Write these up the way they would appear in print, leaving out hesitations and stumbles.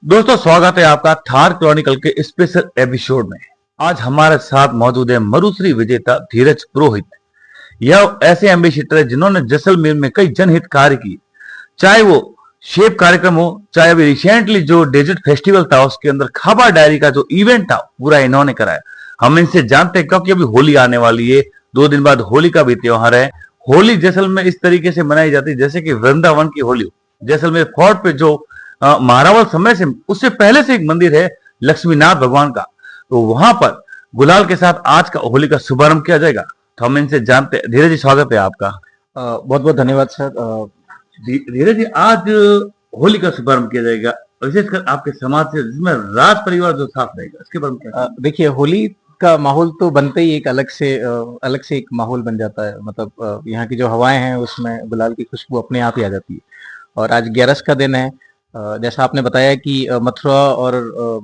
दोस्तों, स्वागत है आपका थार क्रॉनिकल के स्पेशल एपिसोड में। आज हमारे साथ मौजूद है मरुश्री विजेता धीरज पुरोहित। यह ऐसे एम्बेसडर है जिन्होंने जैसलमेर में कई जनहित कार्य किए, चाहे वो शेप कार्यक्रम हो, चाहे अभी रिसेंटली जो डेजर्ट फेस्टिवल था उसके अंदर खाबा डायरी का जो इवेंट था पूरा इन्होंने कराया। हम इनसे जानते हैं क्योंकि अभी होली आने वाली है, 2 दिन बाद होली का भी त्योहार है। होली जैसलमेर इस तरीके से मनाई जाती है जैसे कि वृंदावन की होली हो। जैसलमेर फोर्ट पे जो महारावल समय से उससे पहले से एक मंदिर है लक्ष्मीनाथ भगवान का, तो वहां पर गुलाल के साथ आज का होली का शुभारंभ किया जाएगा। तो हम इनसे जानते हैं। धीरज जी, स्वागत है आपका। बहुत बहुत धन्यवाद सर। धीरज जी, आज होली का शुभारंभ किया जाएगा, विशेषकर आपके समाज से जिसमें राज परिवार जो साथ रहेगा, इसके बारे में क्या? देखिए, होली का माहौल तो बनते ही एक अलग से एक माहौल बन जाता है। मतलब यहाँ की जो हवाएं हैं उसमें गुलाल की खुशबू अपने आप ही आ जाती है। और आज 11 का दिन है। जैसा आपने बताया कि मथुरा और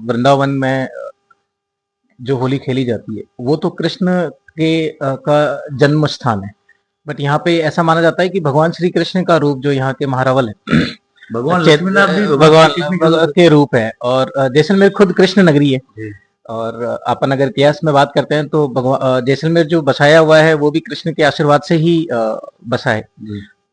वृंदावन में जो होली खेली जाती है वो तो कृष्ण के का जन्म स्थान है। बट यहाँ पे ऐसा माना जाता है कि भगवान श्री कृष्ण का रूप जो यहाँ के महारावल है भगवान लक्ष्मीनाथ भी भगवान के रूप है। और जैसलमेर खुद कृष्ण नगरी है। और अपन अगर इतिहास में बात करते हैं तो जैसलमेर जो बसाया हुआ है वो भी कृष्ण के आशीर्वाद से ही बसा है।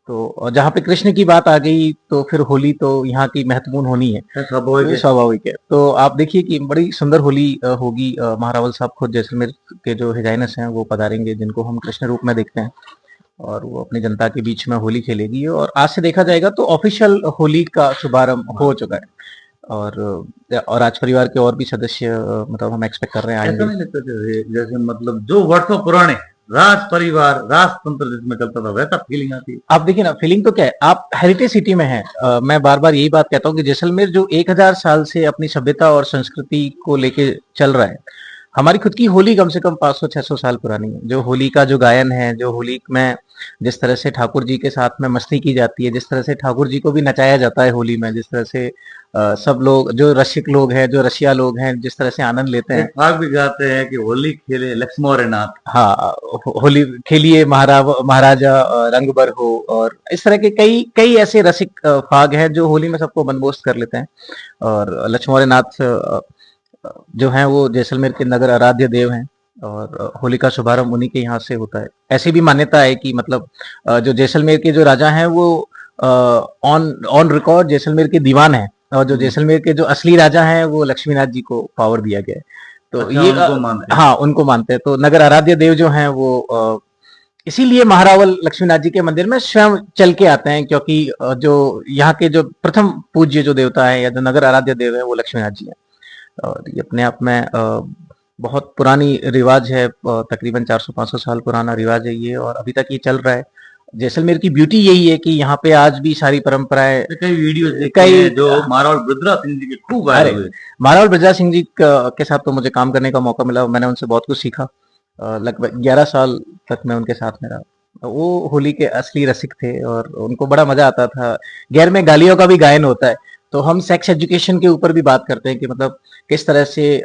तो जहाँ पे कृष्ण की बात आ गई तो फिर होली तो यहाँ की महत्वपूर्ण होनी है, स्वाभाविक है। तो आप देखिए कि बड़ी सुंदर होली होगी। महारावल साहब खुद जैसलमेर के जो हिजाइनस हैं वो पधारेंगे, जिनको हम कृष्ण रूप में देखते हैं, और वो अपनी जनता के बीच में होली खेलेगी। और आज से देखा जाएगा तो ऑफिशियल होली का शुभारंभ हो चुका है। और राज परिवार के और भी सदस्य मतलब हम एक्सपेक्ट कर रहे हैं आएंगे। नहीं लगता जैसे मतलब जो वर्षों पुराने राज परिवार राजतंत्र जिसमें चलता था वैसा फीलिंग आती है? आप देखिए ना, फीलिंग तो क्या है, आप हेरिटेज सिटी में हैं। मैं बार बार यही बात कहता हूँ कि जैसलमेर जो 1000 साल से अपनी सभ्यता और संस्कृति को लेके चल रहा है। हमारी खुद की होली कम से कम 500-600 साल पुरानी है। जो होली का जो गायन है, जो होली में जिस तरह से ठाकुर जी के साथ में मस्ती की जाती है, जिस तरह से ठाकुर जी को भी नचाया जाता है होली में, जिस तरह से सब लोग जो रसिक लोग हैं, जो रसिया लोग हैं, जिस तरह से आनंद लेते हैं। भाग भी गाते हैं कि होली खेले लक्ष्मणनाथ। हाँ, होली खेलिए महाराजा रंग भर हो। और इस तरह के कई कई ऐसे रसिक फाग हैं जो होली में सबको मनमोहित कर लेते हैं। और लक्ष्मणनाथ जो हैं वो जैसलमेर के नगर आराध्य देव हैं। और होली का शुभारंभ उन्हीं के यहाँ से होता है। ऐसी भी मान्यता है कि मतलब जो जैसलमेर के जो राजा हैं वो ऑन रिकॉर्ड जैसलमेर के दीवान हैं। और जो जैसलमेर के जो असली राजा हैं वो लक्ष्मीनाथ जी को पावर दिया गया है। तो अच्छा, ये उनको मानते हैं। हाँ, उनको मानते हैं। तो नगर आराध्य देव जो हैं वो इसीलिए महारावल लक्ष्मीनाथ जी के मंदिर में स्वयं चल के आते हैं, क्योंकि जो यहाँ के जो प्रथम पूज्य जो देवता है या जो नगर आराध्य देव है वो लक्ष्मीनाथ जी हैं। और ये अपने आप में बहुत पुरानी रिवाज है। तकरीबन 400-500 साल पुराना रिवाज है ये, और अभी तक ये चल रहा है। जैसलमेर की ब्यूटी यही है कि यहाँ पे आज भी सारी परंपराएं, कई वीडियो कई जो महारावल ब्रजराज सिंह जी के खूब वायरल हुए। महारावल ब्रजराज सिंह जी के साथ तो मुझे काम करने का मौका मिला। मैंने उनसे बहुत कुछ सीखा। लगभग 11 साल तक मैं उनके साथ में रहा। वो होली के असली रसिक थे और उनको बड़ा मजा आता था। गैर में गालियों का भी गायन होता है। तो हम सेक्स एजुकेशन के ऊपर भी बात करते हैं कि मतलब किस तरह से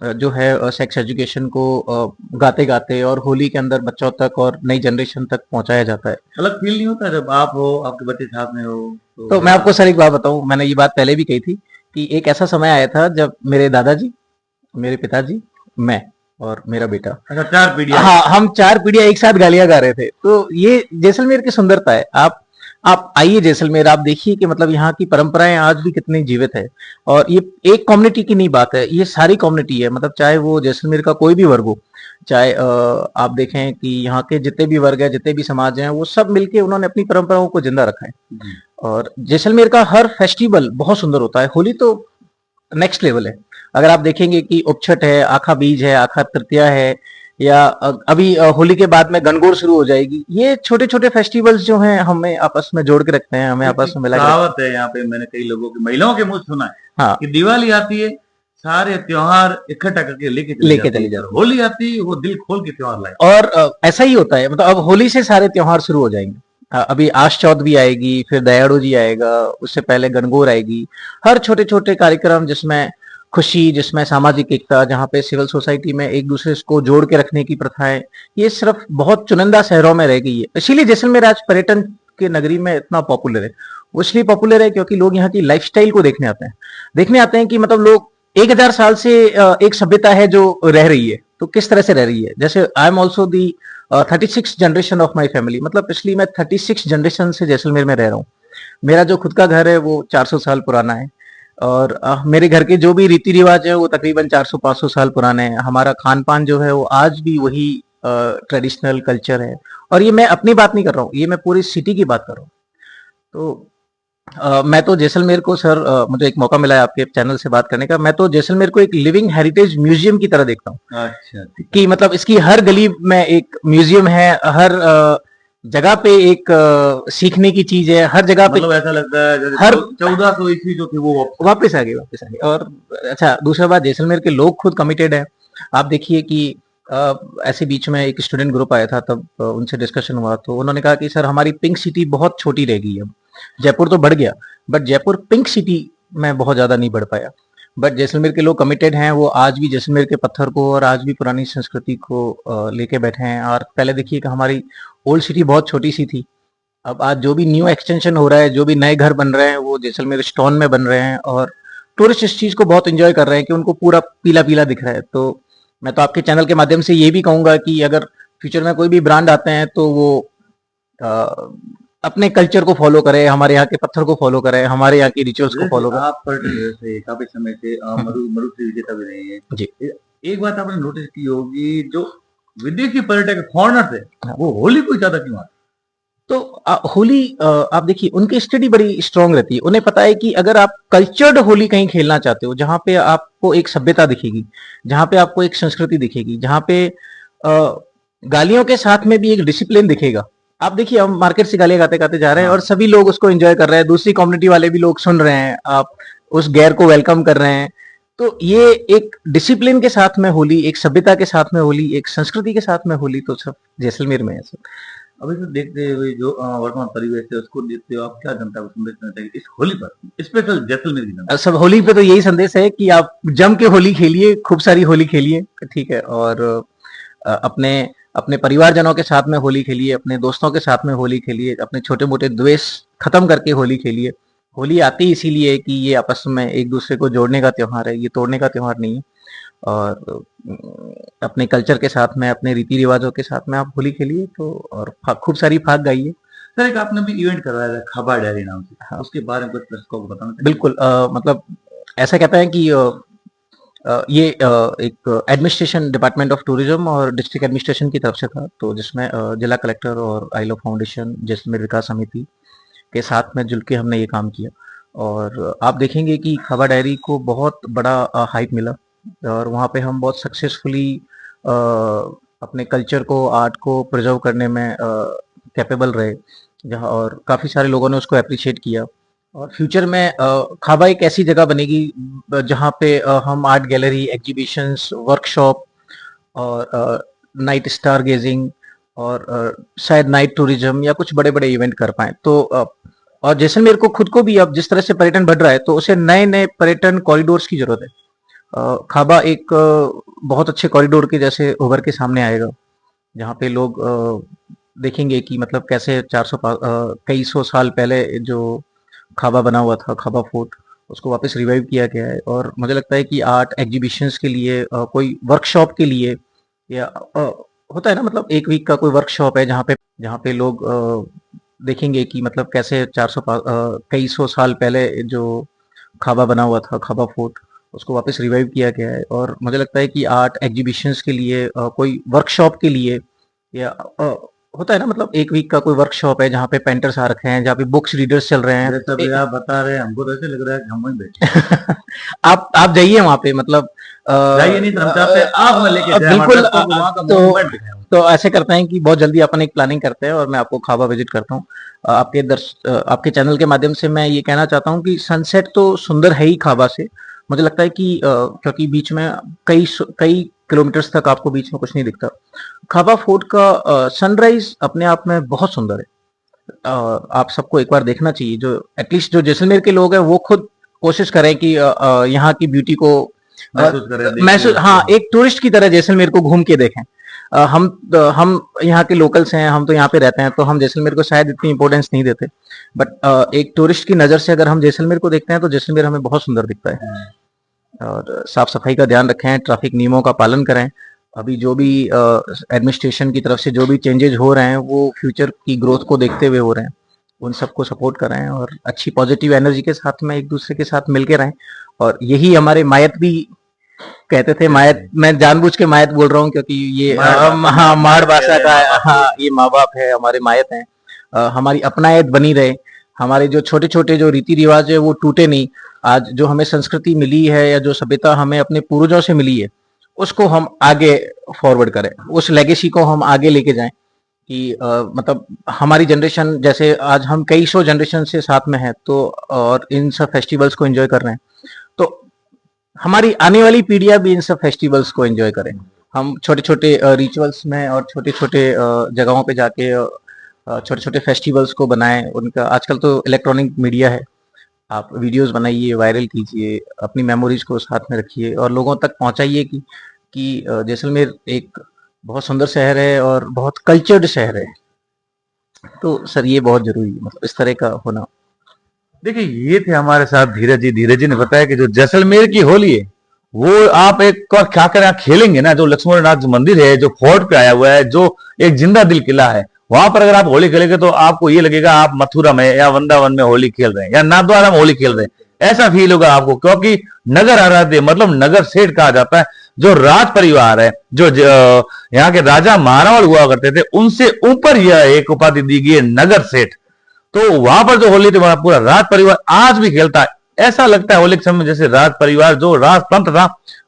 जो है सेक्स एजुकेशन को गाते गाते और होली के अंदर बच्चों तक और नई जनरेशन तक पहुंचाया जाता है। अलग फील नहीं होता जब आप हो, आपके बच्चे साथ में हो? तो मैं आपको सर एक बात बताऊं, मैंने ये बात पहले भी कही थी कि एक ऐसा समय आया था जब मेरे दादाजी, मेरे पिताजी, मैं और मेरा बेटा, अच्छा 4 पीढ़ियां, हाँ, हम 4 पीढ़ियां एक साथ गालियां गा रहे थे। तो ये जैसलमेर की सुंदरता है। आप आइए जैसलमेर, आप देखिए कि मतलब यहाँ की परंपराएं आज भी कितनी जीवित है। और ये एक कम्युनिटी की नहीं बात है, ये सारी कम्युनिटी है। मतलब चाहे वो जैसलमेर का कोई भी वर्ग हो, चाहे आप देखें कि यहाँ के जितने भी वर्ग है, जितने भी समाज हैं, वो सब मिलके उन्होंने अपनी परंपराओं को जिंदा रखा है। और जैसलमेर का हर फेस्टिवल बहुत सुंदर होता है। होली तो नेक्स्ट लेवल है। अगर आप देखेंगे कि उपछठ है, आखा बीज है, आखा तृतीया है, या अभी होली के बाद में गणगौर शुरू हो जाएगी। ये छोटे छोटे फेस्टिवल्स जो हैं हमें आपस में जोड़ के रखते हैं, हमें आपस में मिला के कहावत है यहाँ पे, मैंने कई लोगों की महिलाओं के मुंह सुना है। हाँ, कि दिवाली आती है सारे त्योहार इकट्ठा करके लेके चली जाती है, होली आती है वो दिल खोल के त्योहार लाए। और ऐसा ही होता है। मतलब अब होली से सारे त्योहार शुरू हो जाएंगे। अभी आश चौथ भी आएगी, फिर दयाड़ू जी आएगा, उससे पहले गणगौर आएगी। हर छोटे छोटे कार्यक्रम जिसमें खुशी, जिसमें सामाजिक एकता, जहाँ पे सिविल सोसाइटी में एक दूसरे को जोड़ के रखने की प्रथाएं, ये सिर्फ बहुत चुनिंदा शहरों में रह गई है। इसीलिए जैसलमेर आज पर्यटन के नगरी में इतना पॉपुलर है। वो इसलिए पॉपुलर है क्योंकि लोग यहाँ की लाइफस्टाइल को देखने आते हैं कि मतलब लोग 1000 साल से एक सभ्यता है जो रह रही है, तो किस तरह से रह रही है। जैसे I am also the 36 generation of my family, मतलब पिछली मैं 36 जनरेशन से जैसलमेर में रह रहा हूँ। मेरा जो खुद का घर है वो 400 साल पुराना है, और मेरे घर के जो भी रीति रिवाज है वो तकरीबन 400-500 साल पुराने हैं। हमारा खान पान जो है वो आज भी वही ट्रेडिशनल कल्चर है। और ये मैं अपनी बात नहीं कर रहा हूँ, ये मैं पूरी सिटी की बात कर रहा हूँ। तो मैं तो जैसलमेर को सर, मुझे एक मौका मिला है आपके चैनल से बात करने का, मैं तो जैसलमेर को एक लिविंग हेरिटेज म्यूजियम की तरह देखता हूँ। अच्छा, कि मतलब इसकी हर गली में एक म्यूजियम है, हर जगह पे एक सीखने की चीज है, हर जगह पे मतलब ऐसा लगता है जैसे हर 1400 ईस्वी जो थी वो वापस आ गई। और अच्छा, दूसरा बात, जैसलमेर के लोग खुद कमिटेड है। आप देखिए कि ऐसे बीच में एक स्टूडेंट ग्रुप आया था, तब उनसे डिस्कशन हुआ तो उन्होंने कहा कि सर हमारी पिंक सिटी बहुत छोटी रह गई है। जयपुर तो बढ़ गया, बट जयपुर पिंक सिटी में बहुत ज्यादा नहीं बढ़ पाया। बट जैसलमेर के लोग कमिटेड हैं, वो आज भी जैसलमेर के पत्थर को और आज भी पुरानी संस्कृति को लेके बैठे हैं। और पहले देखिए कि हमारी ओल्ड सिटी बहुत छोटी सी थी, अब आज जो भी न्यू एक्सटेंशन हो रहा है, जो भी नए घर बन रहे हैं वो जैसलमेर स्टोन में बन रहे हैं, और टूरिस्ट इस चीज को बहुत एंजॉय कर रहे हैं कि उनको पूरा पीला पीला दिख रहा है। तो मैं तो आपके चैनल के माध्यम से ये भी कहूंगा कि अगर फ्यूचर में कोई भी ब्रांड आते हैं तो वो अपने कल्चर को फॉलो करे, हमारे यहाँ के पत्थर को फॉलो करे, हमारे यहाँ की रिचुअल्स को फॉलो करे। आप पर्यटन से काफी समय से मरुस्थली विजेता भी रहे हैं जी। एक बात आपने नोटिस की होगी, जो विदेशी पर्यटक फॉरेनर थे वो होली को ज्यादा क्यों आते? तो होली आप देखिए उनकी स्टडी बड़ी स्ट्रांग रहती है। उन्हें पता है कि अगर आप कल्चर्ड होली कहीं खेलना चाहते हो, जहां पे आपको एक सभ्यता दिखेगी, जहां पे आपको एक संस्कृति दिखेगी, जहां पे गालियों के साथ में भी एक डिसिप्लिन दिखेगा। आप देखिए हम मार्केट से गालियां गाते गाते जा रहे हैं और सभी लोग उसको एंजॉय कर रहे हैं, दूसरी कम्युनिटी वाले भी लोग सुन रहे हैं, आप उस गैर को वेलकम कर रहे हैं। तो ये एक डिसिप्लिन के साथ में होली, एक सभ्यता के साथ में होली, एक संस्कृति के साथ में होली, तो सब जैसलमेर में है सर। अभी तो देखते हुए जो वर्तमान परिवेश है उसको देखते हो, आप क्या जनता को संदेश देना चाहिए इस होली पर, स्पेशल जैसलमेर की जनता? सब होली पे तो यही संदेश है कि आप जम के होली खेलिए, खूब सारी होली खेलिए, ठीक है। और अपने अपने परिवारजनों के साथ में होली खेलिए, अपने दोस्तों के साथ में होली खेलिए, अपने छोटे मोटे द्वेष खत्म करके होली खेलिए। होली आती इसीलिए है कि ये आपस में एक दूसरे को जोड़ने का त्योहार है, ये तोड़ने का त्योहार नहीं है। और अपने कल्चर के साथ में, अपने रीति रिवाजों के साथ में आप होली खेलिए तो, और खूब सारी फाग गाइए। सर एक आपने भी इवेंट करवाया था खाबा डायरी नाम से, हाँ। उसके बारे में कुछ दर्शकों को बताना चाहिए? बिल्कुल, मतलब ऐसा कहता है कि ये एक एडमिनिस्ट्रेशन डिपार्टमेंट ऑफ टूरिज्म और डिस्ट्रिक्ट एडमिनिस्ट्रेशन की तरफ से था, तो जिसमें जिला कलेक्टर और आईलो फाउंडेशन, जैसलमेर विकास समिति के साथ में जुल के हमने ये काम किया। और आप देखेंगे कि खाबा डायरी को बहुत बड़ा हाइप मिला, और वहाँ पे हम बहुत सक्सेसफुली अपने कल्चर को, आर्ट को प्रिजर्व करने में कैपेबल रहे, जहाँ और काफ़ी सारे लोगों ने उसको अप्रिशिएट किया। और फ्यूचर में खाबा एक ऐसी जगह बनेगी जहाँ पे हम आर्ट गैलरी, एग्जीबिशंस, वर्कशॉप और नाइट स्टार गेजिंग और शायद नाइट टूरिज्म या कुछ बड़े बड़े इवेंट कर पाए। तो और जैसलमेर को खुद को भी अब जिस तरह से पर्यटन बढ़ रहा है तो उसे नए नए पर्यटन कॉरिडोर्स की जरूरत है। खाबा एक बहुत अच्छे कॉरिडोर के जैसे उभर के सामने आएगा, जहाँ पे लोग देखेंगे कि मतलब कैसे 400 कई सौ साल पहले जो खाबा बना हुआ था, खाबा फोर्ट, उसको वापस रिवाइव किया गया है। और मुझे लगता है कि आर्ट एग्जीबिशंस के लिए, कोई वर्कशॉप के लिए, या होता है ना, मतलब एक वीक का कोई वर्कशॉप है जहाँ पे लोग देखेंगे कि मतलब कैसे 400 कई सौ साल पहले जो खाबा बना हुआ था, खाबा फोर्ट, उसको वापस रिवाइव किया गया है। और मुझे लगता है कि आर्ट एग्जीबिशंस के लिए, कोई वर्कशॉप के लिए, या होता है ना, मतलब एक वीक का कोई वर्कशॉप है जहाँ पे पेंटर्स आ रखे हैं, जहाँ पे बुक्स रीडर्स चल रहे हैं। आप बता रहे हैं, हमको तो ऐसे लग रहा है कि हम वहीं बैठे आप जाइए वहाँ पे, मतलब जाइए नहीं तो हम चाहते हैं आप हमें लेके जाएं, बिल्कुल। हमारे को वहाँ का मोमेंट दिखाएं। तो ऐसे करते हैं कि बहुत जल्दी अपन एक प्लानिंग करते हैं और मैं आपको खाबा विजिट करता हूँ। आपके चैनल के माध्यम से मैं ये कहना चाहता हूँ कि सनसेट तो सुंदर है ही खाबा से। मुझे लगता है कि क्योंकि बीच में कई किलोमीटर्स तक आपको बीच में कुछ नहीं दिखता। खाबा फोर्ट का सनराइज अपने आप में बहुत सुंदर है, आप सबको एक बार देखना चाहिए। जो एटलीस्ट जो जैसलमेर के लोग हैं वो खुद कोशिश करें कि यहाँ की ब्यूटी को महसूस, हाँ, एक टूरिस्ट की तरह जैसलमेर को घूम के देखें। हम यहाँ के लोकल्स हैं, हम तो यहाँ पे रहते हैं, तो हम जैसलमेर को शायद इतनी इंपॉर्टेंस नहीं देते, बट एक टूरिस्ट की नज़र से अगर हम जैसलमेर को देखते हैं तो जैसलमेर हमें बहुत सुंदर दिखता है। और साफ सफाई का ध्यान रखें, ट्रैफिक नियमों का पालन करें। अभी जो भी एडमिनिस्ट्रेशन की तरफ से जो भी चेंजेज हो रहे हैं वो फ्यूचर की ग्रोथ को देखते हुए हो रहे हैं, उन सबको सपोर्ट करें और अच्छी पॉजिटिव एनर्जी के साथ में एक दूसरे के साथ मिलके रहें। और यही हमारे मायत भी कहते थे, मायत मैं जानबूझ के मायत बोल रहा हूँ क्योंकि ये हाँ माड़ भाषा का हाँ ये माँ बाप है, हमारे मायत हैं। हमारी अपनायत बनी रहे, हमारे जो छोटे छोटे जो रीति रिवाज है वो टूटे नहीं। आज जो हमें संस्कृति मिली है या जो सभ्यता हमें अपने पूर्वजों से मिली है उसको हम आगे फॉरवर्ड करें, उस लेगेसी को हम आगे लेके जाएं कि मतलब हमारी जनरेशन, जैसे आज हम कई सौ जनरेशन से साथ में हैं तो और इन सब फेस्टिवल्स को एंजॉय कर रहे हैं, तो हमारी आने वाली पीढ़ियां भी इन सब फेस्टिवल्स को एंजॉय करें। हम छोटे छोटे रिचुअल्स में और छोटे छोटे जगहों पे जाके छोटे छोटे फेस्टिवल्स को बनाएं। उनका आजकल तो इलेक्ट्रॉनिक मीडिया है, आप वीडियोस बनाइए, वायरल कीजिए, अपनी मेमोरीज को साथ में रखिए और लोगों तक पहुंचाइए कि जैसलमेर एक बहुत सुंदर शहर है और बहुत कल्चर्ड शहर है। तो सर ये बहुत जरूरी है, मतलब इस तरह का होना। देखिए, ये थे हमारे साथ धीरज जी। धीरज जी ने बताया कि जो जैसलमेर की होली है वो आप एक और क्या करें, खेलेंगे ना, जो लक्ष्मणनाथ मंदिर है जो फोर्ट पे आया हुआ है, जो एक जिंदा दिल किला है, वहां पर अगर आप होली खेलेंगे तो आपको ये लगेगा आप मथुरा में या वृंदावन में होली खेल रहे हैं या नाथद्वारा में होली खेल रहे हैं, ऐसा फील होगा आपको। क्योंकि नगर आराध्य मतलब नगर सेठ कहा जाता है, जो राज परिवार है, जो यहाँ के राजा महारावल हुआ करते थे, उनसे ऊपर यह एक उपाधि दी गई है नगर सेठ। तो वहां पर जो होली थी वहां पूरा राज परिवार आज भी खेलता है। ऐसा लगता है होली के समय जैसे राज परिवार जो राजतंत्र था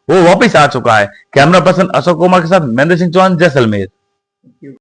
वो वापिस आ चुका है। कैमरा पर्सन अशोक कुमार के साथ महेंद्र सिंह चौहान, जैसलमेर।